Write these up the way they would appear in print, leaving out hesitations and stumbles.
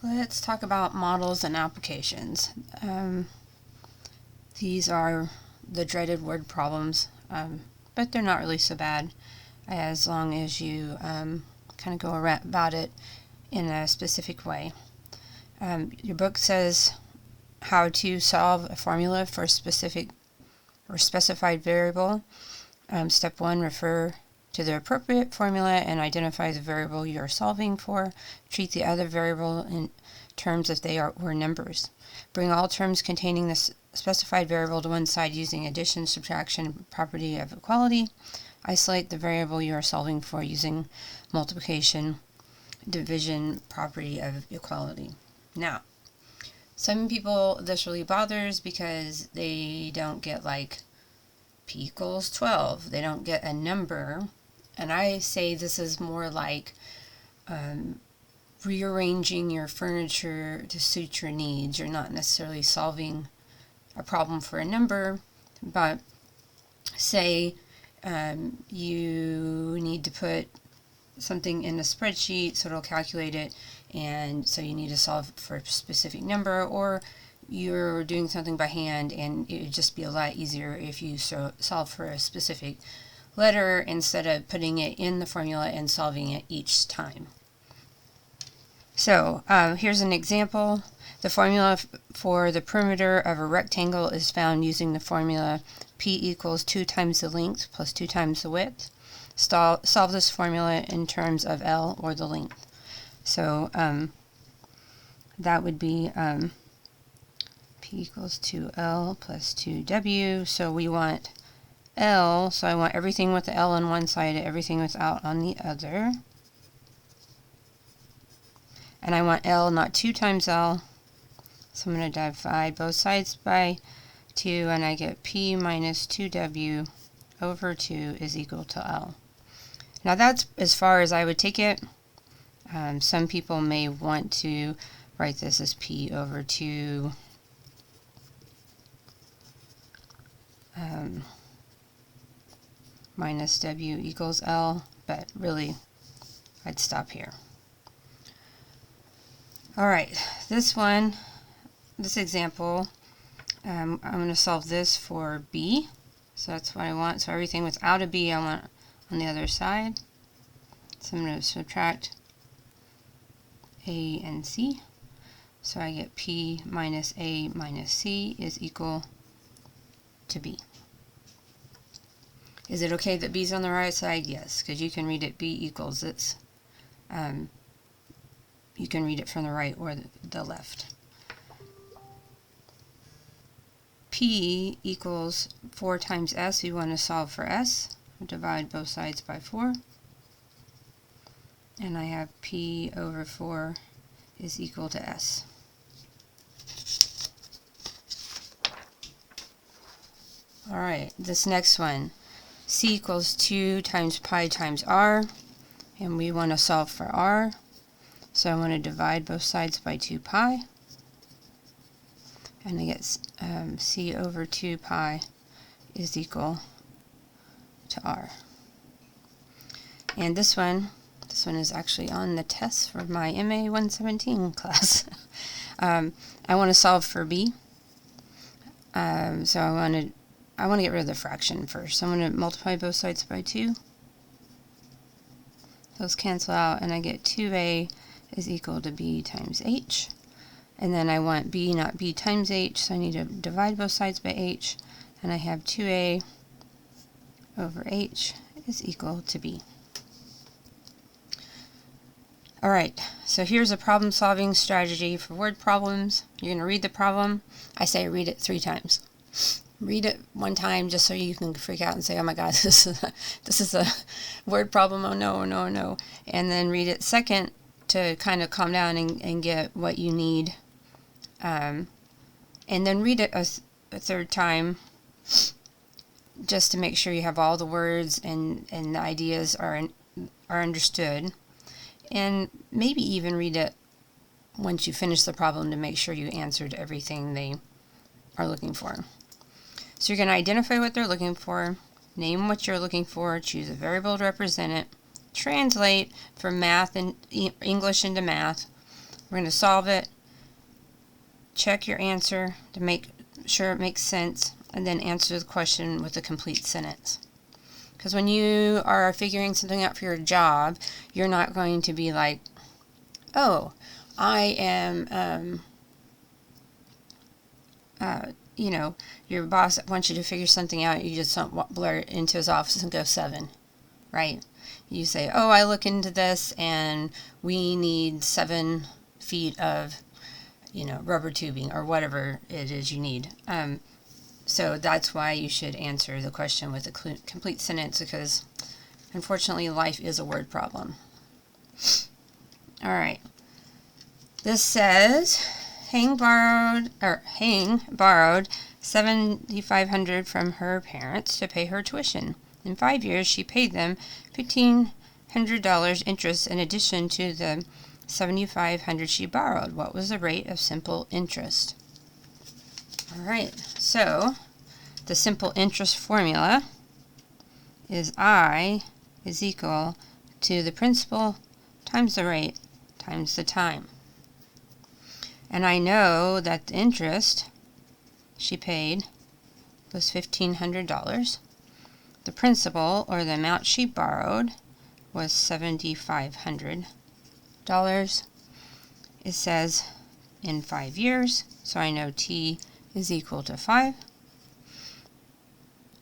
Let's talk about models and applications. These are the dreaded word problems, but they're not really so bad as long as you kind of go about it in a specific way. Your book says how to solve a formula for a specific or specified variable. Step 1, refer to the appropriate formula and identify the variable you are solving for. Treat the other variable in terms if they were numbers. Bring all terms containing the specified variable to one side using addition, subtraction, property of equality. Isolate the variable you are solving for using multiplication, division, property of equality. Now, some people this really bothers because they don't get like p equals 12. They don't get a number. And I say this is more like rearranging your furniture to suit your needs. You're not necessarily solving a problem for a number, but say you need to put something in a spreadsheet so it'll calculate it, and so you need to solve for a specific number, or you're doing something by hand and it would just be a lot easier if you solve for a specific letter instead of putting it in the formula and solving it each time. So here's an example. The formula for the perimeter of a rectangle is found using the formula P equals 2 times the length plus 2 times the width. Solve this formula in terms of L, or the length. So that would be P equals 2L plus 2W. So we want L, so I want everything with the L on one side and everything without on the other. And I want L, not 2 times L. So I'm going to divide both sides by 2, and I get P minus 2W over 2 is equal to L. Now that's as far as I would take it. Some people may want to write this as P over 2 minus W equals L, but really I'd stop here. Alright, this example, I'm going to solve this for B. So that's what I want. So everything without a B I want on the other side. So I'm going to subtract A and C. So I get P minus A minus C is equal to B. Is it okay that B is on the right side? Yes, because you can read it B equals this. You can read it from the right or the left. P equals 4 times S. We want to solve for S. Divide both sides by 4. And I have P over 4 is equal to S. Alright, this next one. C equals 2 times pi times R. And we want to solve for R. So I want to divide both sides by 2 pi. And I get C over 2 pi is equal to R. And this one is actually on the test for my MA 117 class. I want to solve for B. So I want to get rid of the fraction first. So I'm going to multiply both sides by 2. Those cancel out, and I get 2A is equal to B times H. And then I want B, not B times H, so I need to divide both sides by H. And I have 2A over H is equal to B. Alright, so here's a problem-solving strategy for word problems. You're going to read the problem. I say read it 3 times. Read it 1 time just so you can freak out and say, oh my god, this is a word problem, oh no, no, no. And then read it second to kind of calm down and get what you need. And then read it a 3rd time just to make sure you have all the words and the ideas are understood. And maybe even read it once you finish the problem to make sure you answered everything they are looking for. So you're going to identify what they're looking for, name what you're looking for, choose a variable to represent it, translate from math and English into math, We're going to solve it, check your answer to make sure it makes sense, and then answer the question with a complete sentence. Because when you are figuring something out for your job, you're not going to be like, oh, I am, your boss wants you to figure something out, you just don't blur it into his office and go 7, right? You say, oh, I look into this and we need 7 feet of, rubber tubing or whatever it is you need. So that's why you should answer the question with a complete sentence, because unfortunately life is a word problem. All right. This says Hang borrowed $7,500 from her parents to pay her tuition. In 5 years, she paid them $1,500 interest in addition to the $7,500 she borrowed. What was the rate of simple interest? All right, so the simple interest formula is I is equal to the principal times the rate times the time. And I know that the interest she paid was $1,500. The principal, or the amount she borrowed, was $7,500. It says in 5 years, so I know T is equal to 5.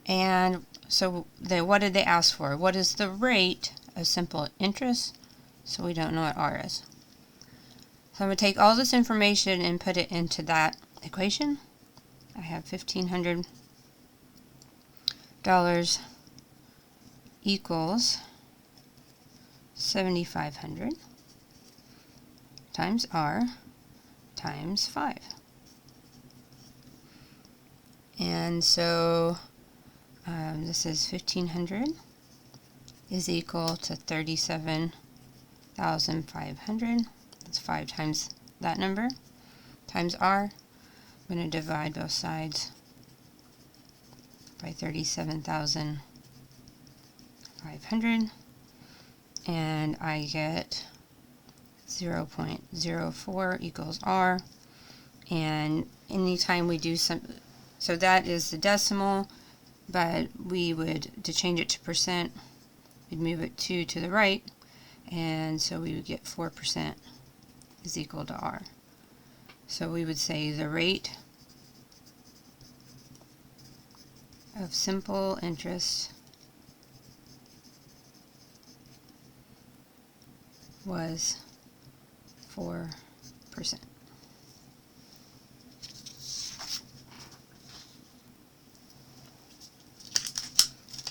And so what did they ask for? What is the rate of simple interest? So we don't know what R is. So I'm going to take all this information and put it into that equation. I have $1,500 equals 7,500 times R times 5. And so this is 1,500 is equal to 37,500. That's 5 times that number times R. I'm going to divide both sides by 37,500, and I get 0.04 equals R. And anytime we do so that is the decimal, but we would, to change it to percent, we'd move it 2 to the right, and so we would get 4% is equal to R. So we would say the rate of simple interest was 4%.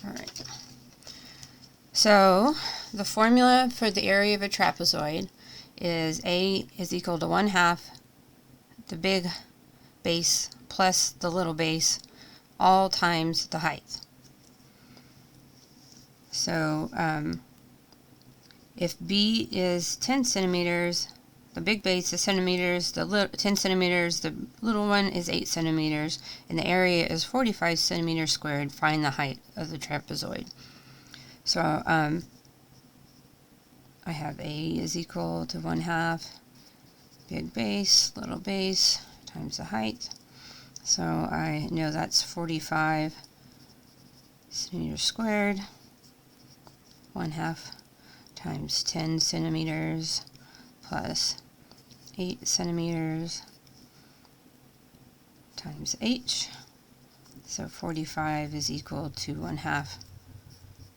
All right. So the formula for the area of a trapezoid is A is equal to 1/2 the big base plus the little base, all times the height. So if B is 10 centimeters, the big base is centimeters, the 10 centimeters, the little one is 8 centimeters, and the area is 45 centimeters squared. Find the height of the trapezoid. So I have A is equal to 1/2 big base, little base, times the height. So I know that's 45 centimeters squared. 1/2 times 10 centimeters plus 8 centimeters times h. So 45 is equal to 1/2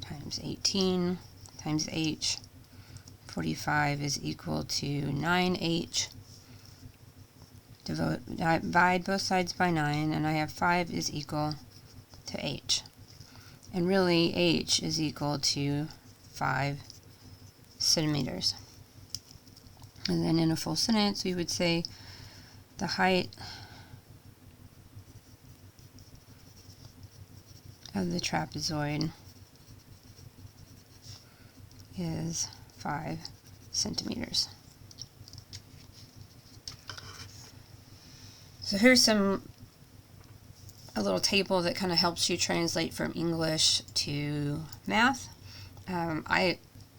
times 18 times h. 45 is equal to 9h. Divide both sides by 9, and I have 5 is equal to h. And really, h is equal to 5 centimeters. And then in a full sentence, we would say the height of the trapezoid is 5 centimeters. So here's a little table that kind of helps you translate from English to math.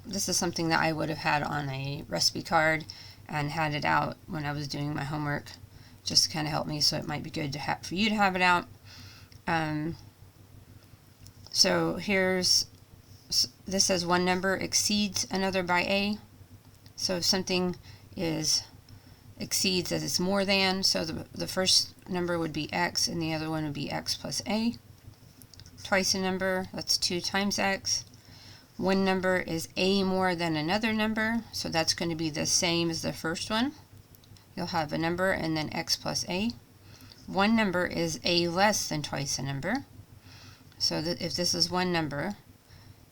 This is something that I would have had on a recipe card, and had it out when I was doing my homework, just to kind of help me, so it might be good to for you to have it out. So this says one number exceeds another by a. So if something exceeds, as it's more than, so the first number would be x and the other one would be x plus a. Twice a number, that's 2 times x. One number is a more than another number, so that's going to be the same as the first one. You'll have a number and then x plus a. One number is a less than twice a number. So that if this is one number,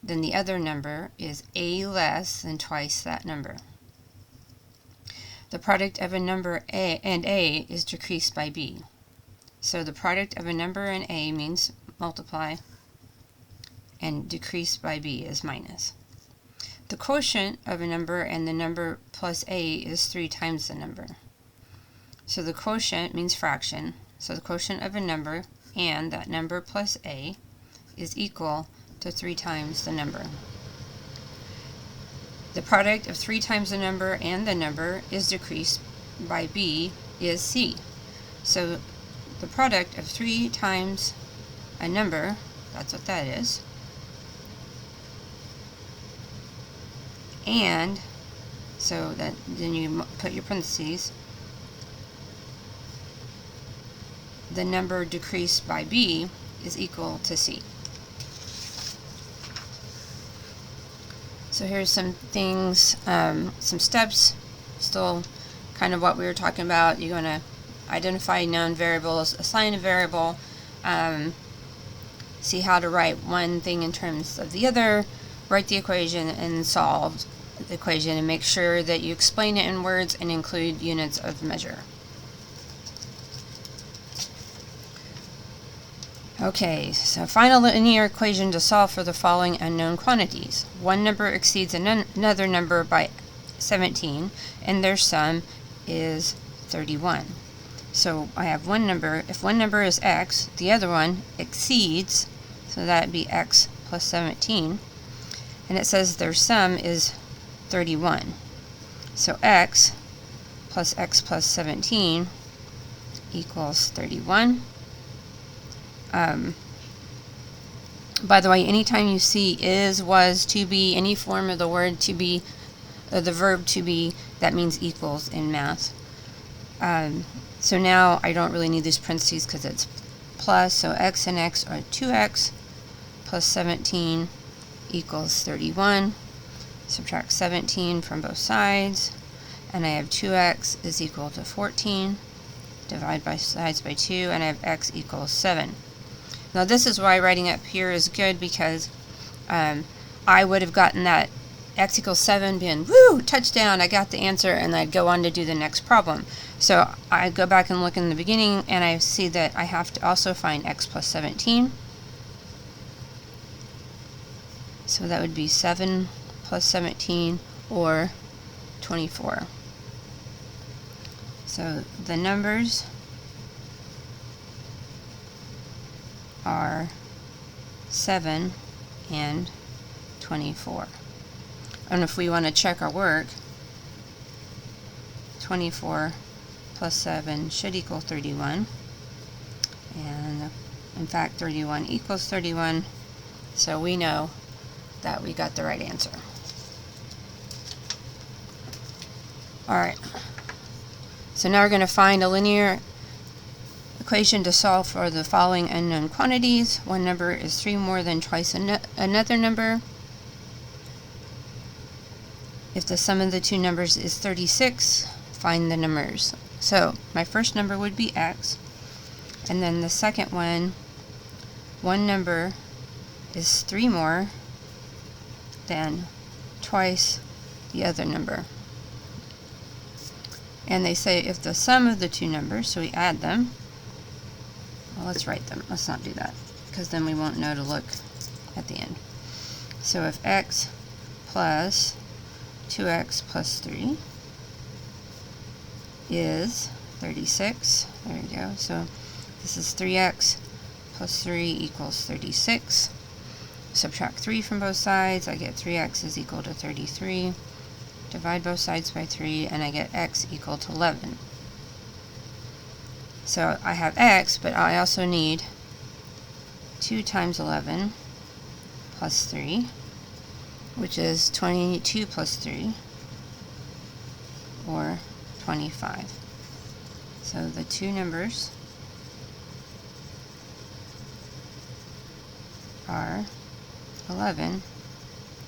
then the other number is a less than twice that number. The product of a number and a is decreased by b. So the product of a number and a means multiply, and decreased by b is minus. The quotient of a number and the number plus a is 3 times the number. So the quotient means fraction. So the quotient of a number and that number plus a is equal to 3 times the number. The product of 3 times the number and the number is decreased by b is c. So the product of 3 times a number, that's what that is, and so that then you put your parentheses, the number decreased by b is equal to c. So here's some things, some steps, still kind of what we were talking about. You're going to identify known variables, assign a variable, see how to write one thing in terms of the other, write the equation and solve the equation, and make sure that you explain it in words and include units of measure. Okay, so find a linear equation to solve for the following unknown quantities. One number exceeds another number by 17, and their sum is 31. So I have one number. If one number is x, the other one exceeds, so that would be x plus 17, and it says their sum is 31. So x plus 17 equals 31. By the way, anytime you see is, was, to be, any form of the word to be, the verb to be, that means equals in math. So now I don't really need these parentheses because it's plus, so x and x are 2x plus 17 equals 31. Subtract 17 from both sides, and I have 2x is equal to 14. Divide by sides by 2, and I have x equals 7. Now this is why writing up here is good, because I would have gotten that x equals 7 being, woo, touchdown, I got the answer, and I'd go on to do the next problem. So I go back and look in the beginning, and I see that I have to also find x plus 17. So that would be 7 plus 17, or 24. So the numbers are 7 and 24. And if we want to check our work, 24 plus 7 should equal 31. And in fact, 31 equals 31. So we know that we got the right answer. Alright. So now we're going to find a linear equation to solve for the following unknown quantities. One number is 3 more than twice another number. If the sum of the two numbers is 36, find the numbers. So my first number would be x, and then the second one number is 3 more than twice the other number. And they say if the sum of the two numbers, so we add them, well, let's write them. Let's not do that, because then we won't know to look at the end. So if x plus 2x plus 3 is 36, there we go. So this is 3x plus 3 equals 36. Subtract 3 from both sides, I get 3x is equal to 33. divide both sides by 3, and I get x equal to 11. So I have x, but I also need 2 times 11 plus 3, which is 22 plus 3, or 25. So the two numbers are 11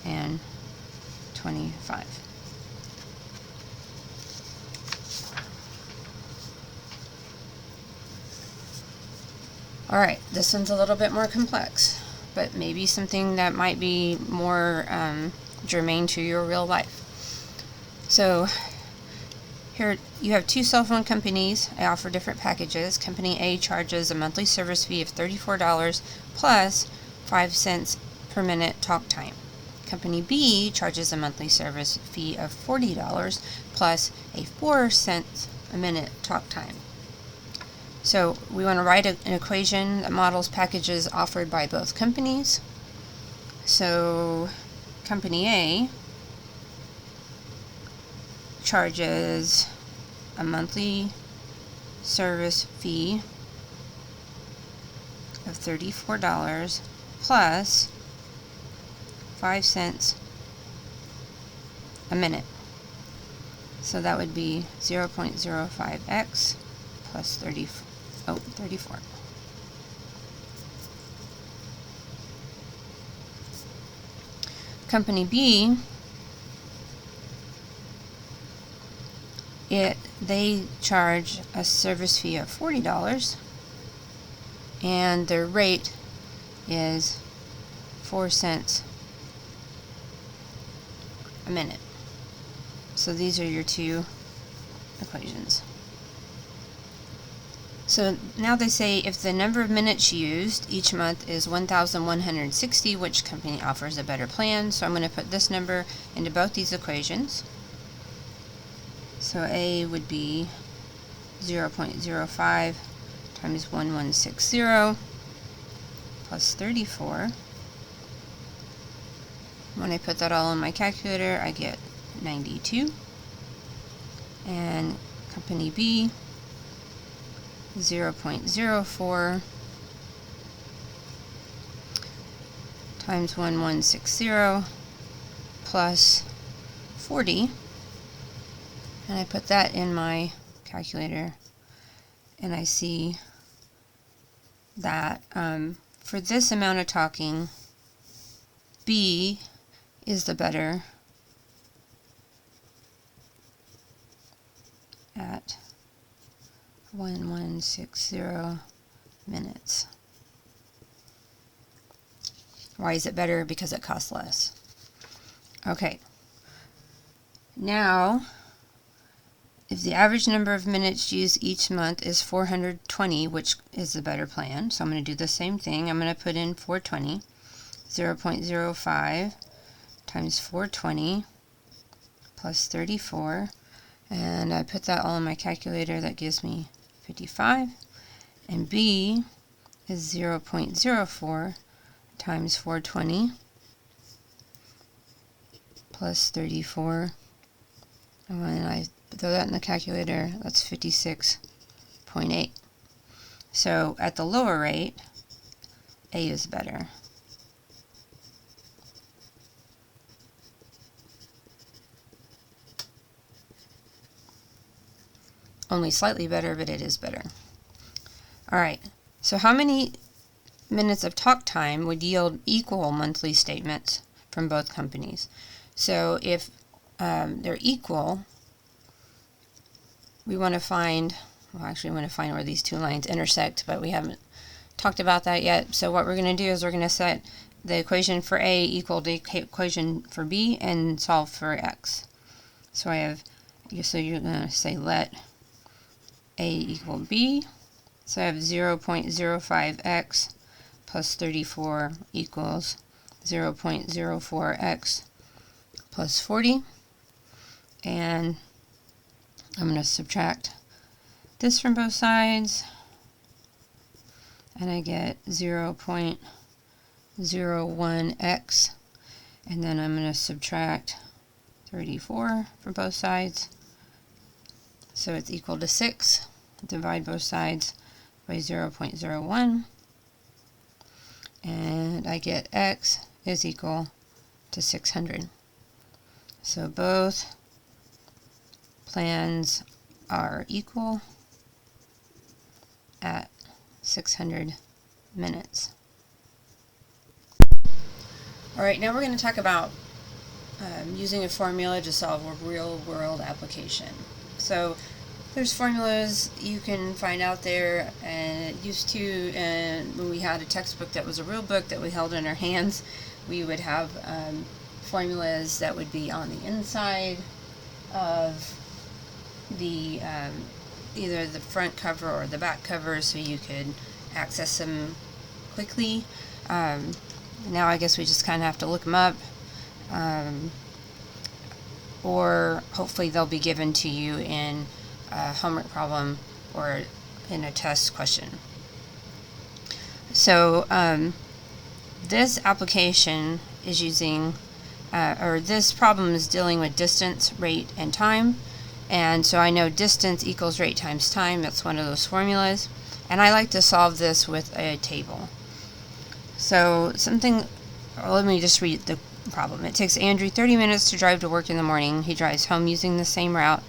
and 25. Alright, this one's a little bit more complex, but maybe something that might be more germane to your real life. So here you have two cell phone companies. I offer different packages. Company A charges a monthly service fee of $34 plus 5 cents per minute talk time. Company B charges a monthly service fee of $40 plus a 4 cents a minute talk time. So we want to write an equation that models packages offered by both companies. So Company A charges a monthly service fee of $34 plus 5 cents a minute. So that would be 0.05x plus 34. Company B, they charge a service fee of $40, and their rate is 4 cents a minute. So these are your two equations. So now they say if the number of minutes used each month is 1,160, which company offers a better plan? So I'm going to put this number into both these equations. So A would be 0.05 times 1160 plus 34. When I put that all in my calculator, I get 92. And Company B, 0.04 times 1160 plus 40, and I put that in my calculator, and I see that for this amount of talking, B is the better at 1160 minutes. Why is it better? Because it costs less. Okay. Now, if the average number of minutes used each month is 420, which is the better plan, so I'm going to do the same thing. I'm going to put in 420, 0.05 times 420 plus 34, and I put that all in my calculator. That gives me 55, and B is 0.04 times 420 plus 34, and when I throw that in the calculator, that's 56.8. So at the lower rate, A is better. Only slightly better, but it is better. Alright, so how many minutes of talk time would yield equal monthly statements from both companies? So if they're equal, we want to find, well, actually we want to find where these two lines intersect, but we haven't talked about that yet. So what we're going to do is we're going to set the equation for A equal to the equation for B and solve for X. So I have, so you're going to say let A equal B. So I have 0.05x plus 34 equals 0.04x plus 40. And I'm going to subtract this from both sides, and I get 0.01x, and then I'm going to subtract 34 for both sides. So it's equal to 6. Divide both sides by 0.01. And I get x is equal to 600. So both plans are equal at 600 minutes. Alright, now we're going to talk about using a formula to solve a real-world application. So there's formulas you can find out there, and it used to, and when we had a textbook that was a real book that we held in our hands, we would have formulas that would be on the inside of the either the front cover or the back cover, so you could access them quickly. Now I guess we just kind of have to look them up, or hopefully they'll be given to you in a homework problem or in a test question. So this application is using, or this problem is dealing with distance, rate, and time. And so I know distance equals rate times time. That's one of those formulas. And I like to solve this with a table. So let me just read the problem. It takes Andrew 30 minutes to drive to work in the morning. He drives home using the same route,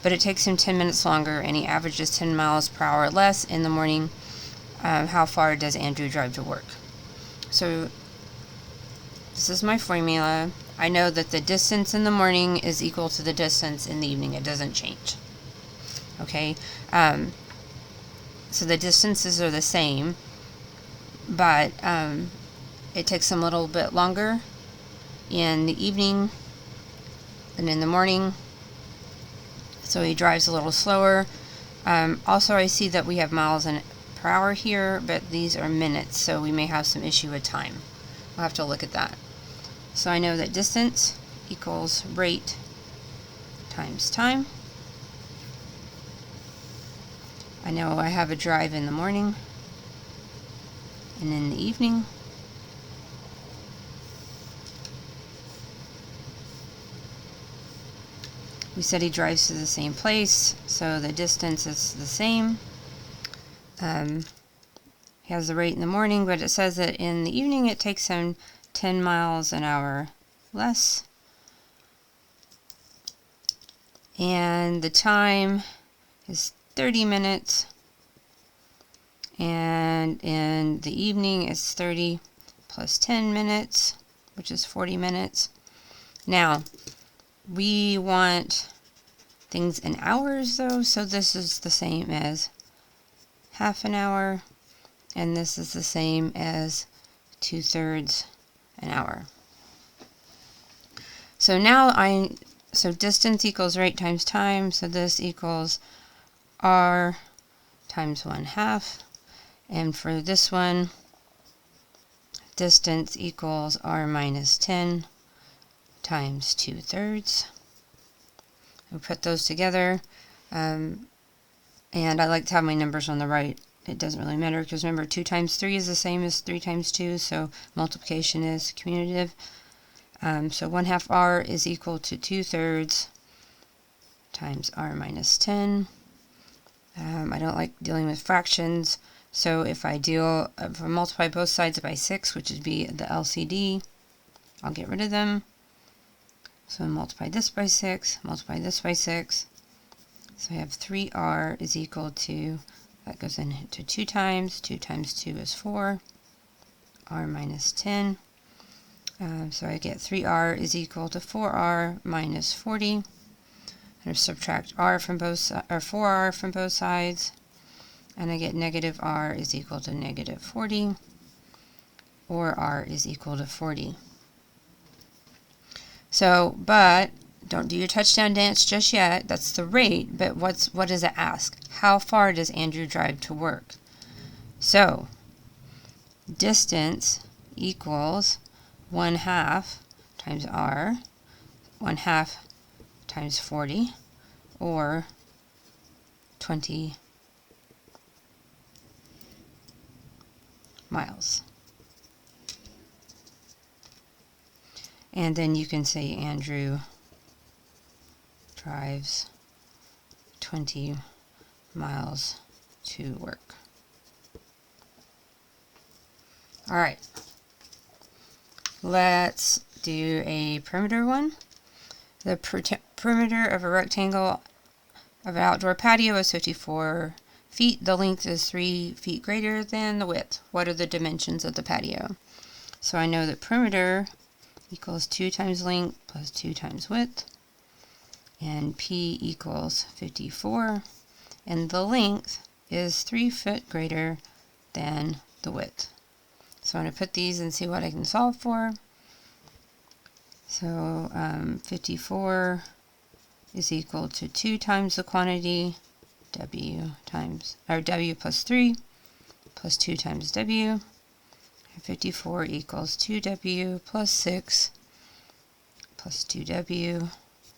but it takes him 10 minutes longer, and he averages 10 miles per hour less in the morning. How far does Andrew drive to work? So this is my formula. I know that the distance in the morning is equal to the distance in the evening. It doesn't change. Okay? So the distances are the same, but it takes him a little bit longer in the evening than in the morning. So he drives a little slower. Also, I see that we have miles per hour here, but these are minutes, so we may have some issue with time. We'll have to look at that. So I know that distance equals rate times time. I know I have a drive in the morning and in the evening. We said he drives to the same place, so the distance is the same. He has the rate in the morning, but it says that in the evening it takes him 10 miles an hour less. And the time is 30 minutes. And in the evening it's 30 plus 10 minutes, which is 40 minutes. Now, we want things in hours though, so this is the same as half an hour, and this is the same as 2/3 an hour. So now so distance equals rate times time, so this equals r times 1/2, and for this one, distance equals r minus 10 times 2/3. We put those together, and I like to have my numbers on the right. It doesn't really matter, because remember 2 times 3 is the same as 3 times 2, so multiplication is commutative. So 1/2 r is equal to 2/3 times r minus 10. I don't like dealing with fractions, so if I multiply both sides by 6, which would be the LCD, I'll get rid of them. So multiply this by 6, multiply this by 6. So I have 3r is equal to, that goes into 2 times 2 is 4, r minus 10. So I get 3r is equal to 4r minus 40. I'm going to subtract r from both, or 4r from both sides, and I get negative r is equal to negative 40, or r is equal to 40. So, but don't do your touchdown dance just yet. That's the rate, but what does it ask? How far does Andrew drive to work? So, distance equals 1/2 times r, 1/2 times 40, or 20 miles. And then you can say Andrew drives 20 miles to work. Alright, let's do a perimeter one. The perimeter of a rectangle of an outdoor patio is 54 feet. The length is 3 feet greater than the width. What are the dimensions of the patio? So I know that perimeter equals 2 times length plus 2 times width, and P equals 54, and the length is 3 foot greater than the width. So I'm going to put these and see what I can solve for. So 54 is equal to 2 times the quantity, W plus 3 plus 2 times W. 54 equals 2W plus 6 plus 2W. I'm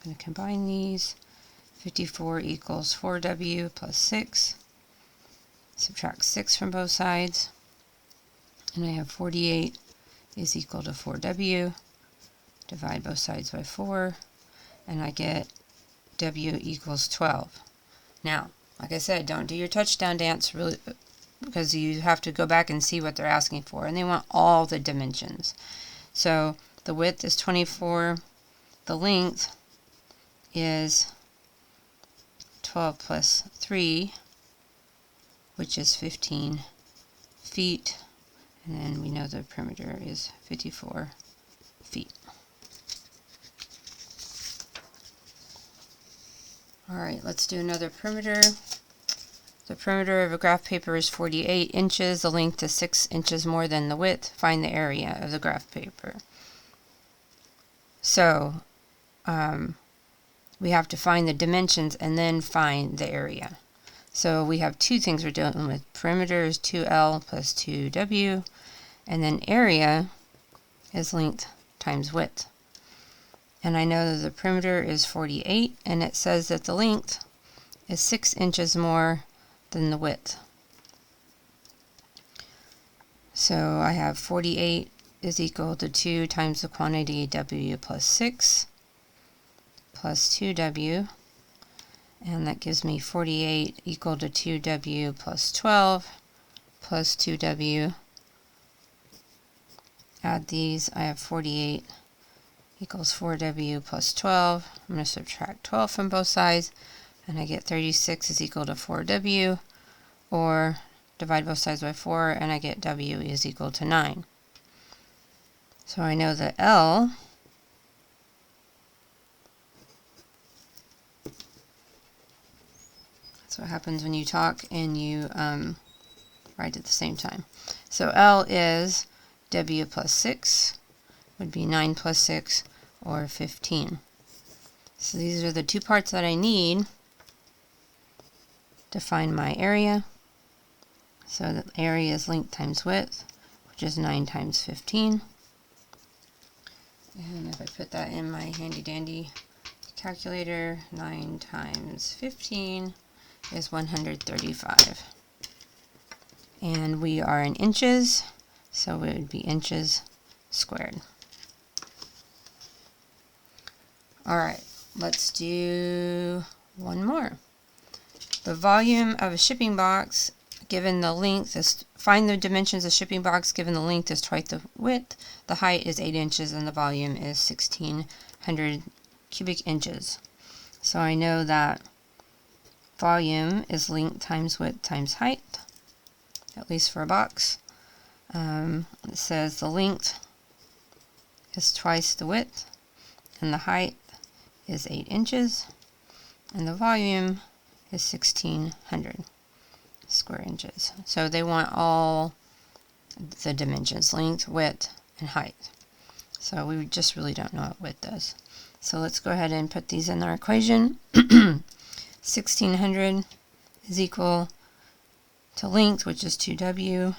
going to combine these. 54 equals 4W plus 6. Subtract 6 from both sides. And I have 48 is equal to 4W. Divide both sides by 4. And I get W equals 12. Now, like I said, don't do your touchdown dance really, because you have to go back and see what they're asking for. And they want all the dimensions. So the width is 24. The length is 12 plus 3, which is 15 feet. And then we know the perimeter is 54 feet. Alright, let's do another perimeter. The perimeter of a graph paper is 48 inches. The length is 6 inches more than the width. Find the area of the graph paper. So, we have to find the dimensions and then find the area. So we have two things we're dealing with. Perimeter is 2L plus 2W, and then area is length times width. And I know that the perimeter is 48, and it says that the length is 6 inches more than the width. So I have 48 is equal to 2 times the quantity W plus 6 plus 2W. And that gives me 48 equal to 2W plus 12 plus 2W. Add these, I have 48 equals 4W plus 12. I'm going to subtract 12 from both sides, and I get 36 is equal to 4W, or divide both sides by 4, and I get W is equal to 9. So I know that L That's what happens when you talk and you write at the same time. So L is W plus 6, would be 9 plus 6, or 15. So these are the two parts that I need to find my area. So the area is length times width, which is 9 times 15. And if I put that in my handy dandy calculator, 9 times 15 is 135. And we are in inches, so it would be inches squared. Alright, let's do one more. The volume of a shipping box given the length is, find the dimensions of shipping box given the length is twice the width, the height is 8 inches, and the volume is 1600 cubic inches. So I know that volume is length times width times height, at least for a box. It says the length is twice the width, and the height is 8 inches, and the volume is 1600 square inches. So they want all the dimensions, length, width, and height. So we just really don't know what width does. So let's go ahead and put these in our equation. 1600 is equal to length, which is 2W,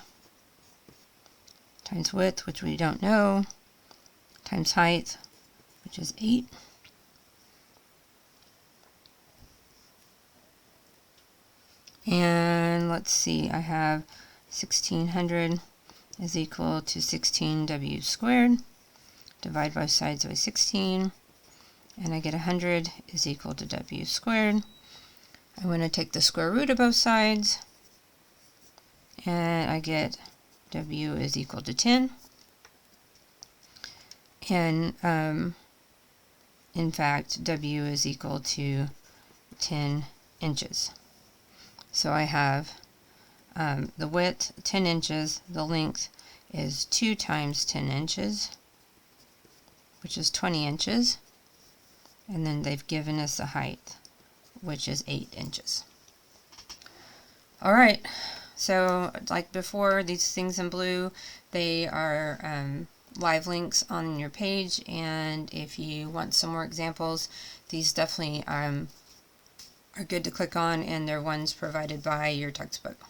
times width, which we don't know, times height, which is 8. And let's see, I have 1600 is equal to 16W squared. Divide both sides by 16. and I get 100 is equal to W squared. I want to take the square root of both sides, and I get W is equal to 10. And in fact, W is equal to 10 inches. So I have the width 10 inches, the length is 2 times 10 inches, which is 20 inches, and then they've given us the height, which is 8 inches. Alright, so like before, these things in blue, they are live links on your page, and if you want some more examples, these definitely are good to click on, and they're ones provided by your textbook.